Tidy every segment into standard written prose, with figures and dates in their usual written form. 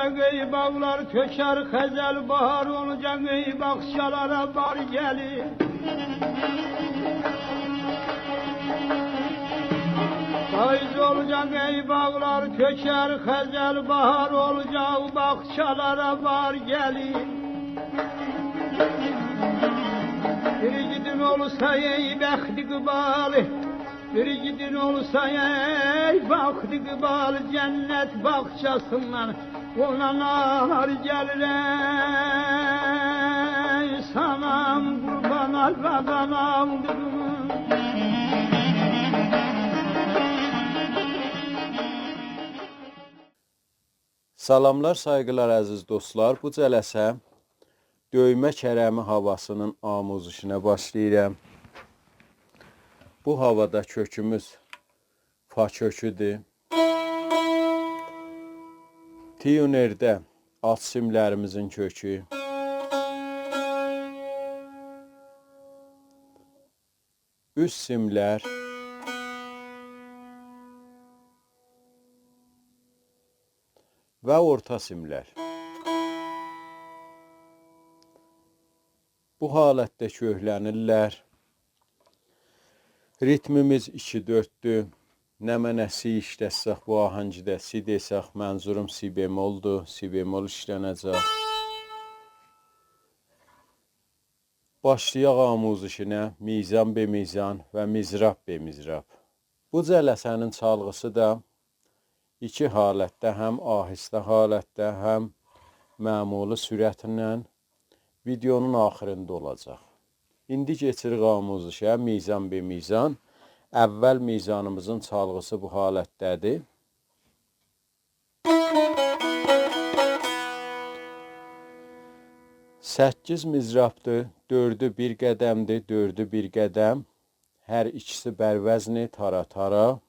olacak ey bağlar köçer xezel, bahar olacak ey bakçalara bar gelir. Faiz olacak ey bağlar köçer xezel, bahar olacak bakçalara bar gelir. Bir gidin olsa ey bəxti qıbal, bir gidin olsa ey bəxti qıbal, cennet bakçasından konanar gelir ey sanam kurban almadan aldırım. Salamlar, saygılar əziz dostlar. Bu cələsə döymə kərəmi havasının amuzuşuna başlayıram. Bu havada kökümüz fa köküdür. Tiyunerdə alt simlərimizin kökü. Üst simlər. Və orta simlər. Bu halətdə köklənirlər. Ritmimiz 2-4'dür. Nə mənə si işləsək bu ahəngdə si desək, mənzurum si bemoldur. Si bemol işlənəcək. Başlayaq amuzuşuna mizan be mizan və mizrab be mizrab. Bu cələsənin çalğısı da İki halətdə, həm ahistə halətdə, həm məmuli sürətlə videonun axırında olacaq. İndi keçirik amuzuşa mizan be mizan. Əvvəl mizanımızın çalğısı bu halətdədir. Səkkiz mizrabdır, 4'ü bir qədəmdir, 4'ü bir qədəm. Hər ikisi bərvəzni tara-tara.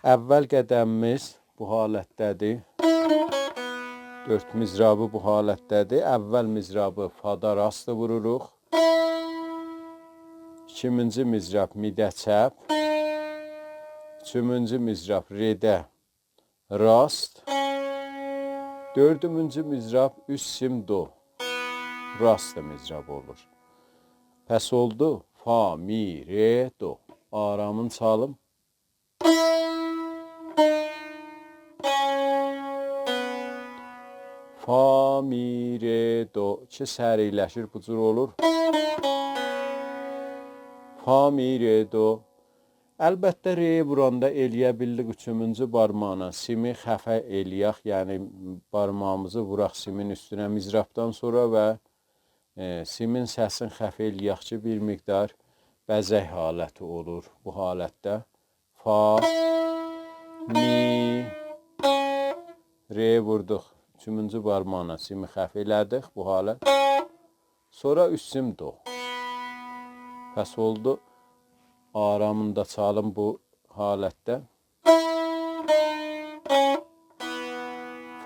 Əvvəl qədəmimiz bu halətdədir. 4 mizrabı bu halətdədir. Əvvəl mizrabı fada rastı vururuq. İkinci mizrab midə çəp. Üçüncü mizrab redə rast. Dördüncü mizrab üst sim do. Rast mizrab olur. Pəs oldu fa, mi, re, do. Aramın çalım. Fa, mi, re, do ki səriləşir, bu cür olur. Fa, mi, re, do. Əlbəttə re vuranda eləyə bildik üçüncü barmağına. Simi xəfə eləyək, yəni barmağımızı vuraq simin üstünə mizrabdan sonra və simin səsini xəfə eləyək ki, bir miqdar bəzək haləti olur bu halətdə. Fa, mi, re vurduq. Üçüncü barmağına simi xəfə elədik bu halət. Sonra üst sim do. Pəs oldu. Aramında çalım bu halətdə.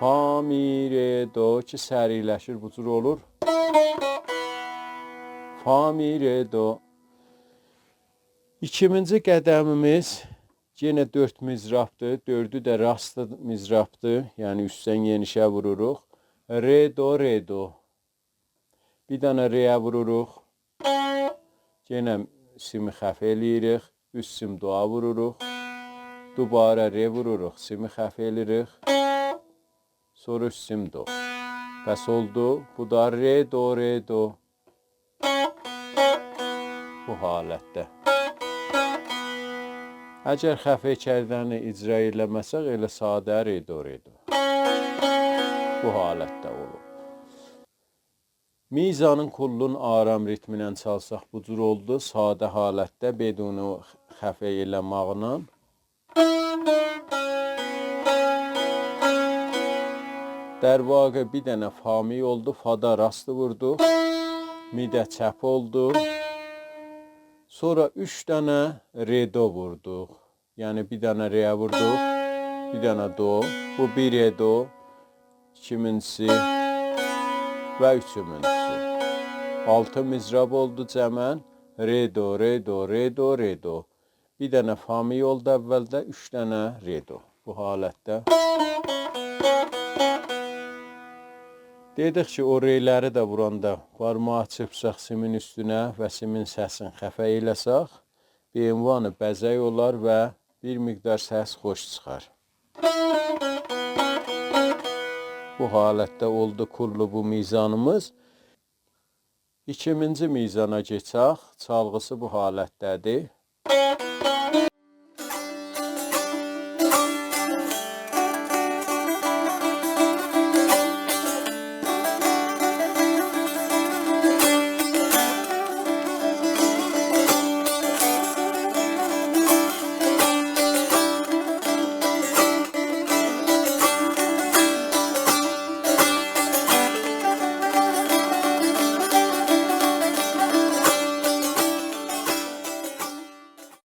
Fa, mi, re, do ki səriləşir, bu cür olur. Fa, mi, re, do. İkinci qədəmimiz yenə 4 mizrabdır. 4'ü də rastlı mizrabdır. Yəni üstdən yenişə vururuq. Re, do, re, do. Bir dənə re'yə vururuq. Yenə simi xəfə eləyirik. Üst sim do'a vururuq. Dubara re vururuq. Simi xəfə eləyirik. Sonra üst sim do. Pəs oldu. Bu da re, do, re, do. Bu halətdə. Əgər xəfə kərdəni icra eləməsək, elə sadə re, do, re, do. Bu halətdə olur. Mizanın kullun aram ritminə çalsaq bu cür oldu. Sadə halətdə, bedunu xəfə eləmaqla. Dərvaqə bir dənə fami oldu. Fada rastı vurdu. Midə çəp oldu. Sonra 3 dənə re do vurduq. Yəni bir dənə re vurduq. Bir dənə do. Bu bir re do. İkincisi və üçüncüsü. 6 mizrab oldu cəmən. Re do, re do, re do, re do. Bir dənə fami oldu əvvəldə. 3 dənə re do. Bu halətdə. Dedik ki, o reyləri də vuranda barmağı çırpsaq simin üstünə və simin səsini xəfə eləsək, BMW-nı bəzək olar və bir miqdar səs xoş çıxar. Bu halətdə oldu kullu bu mizanımız. 2-ci mizana keçək. Çalğısı bu halətdədir.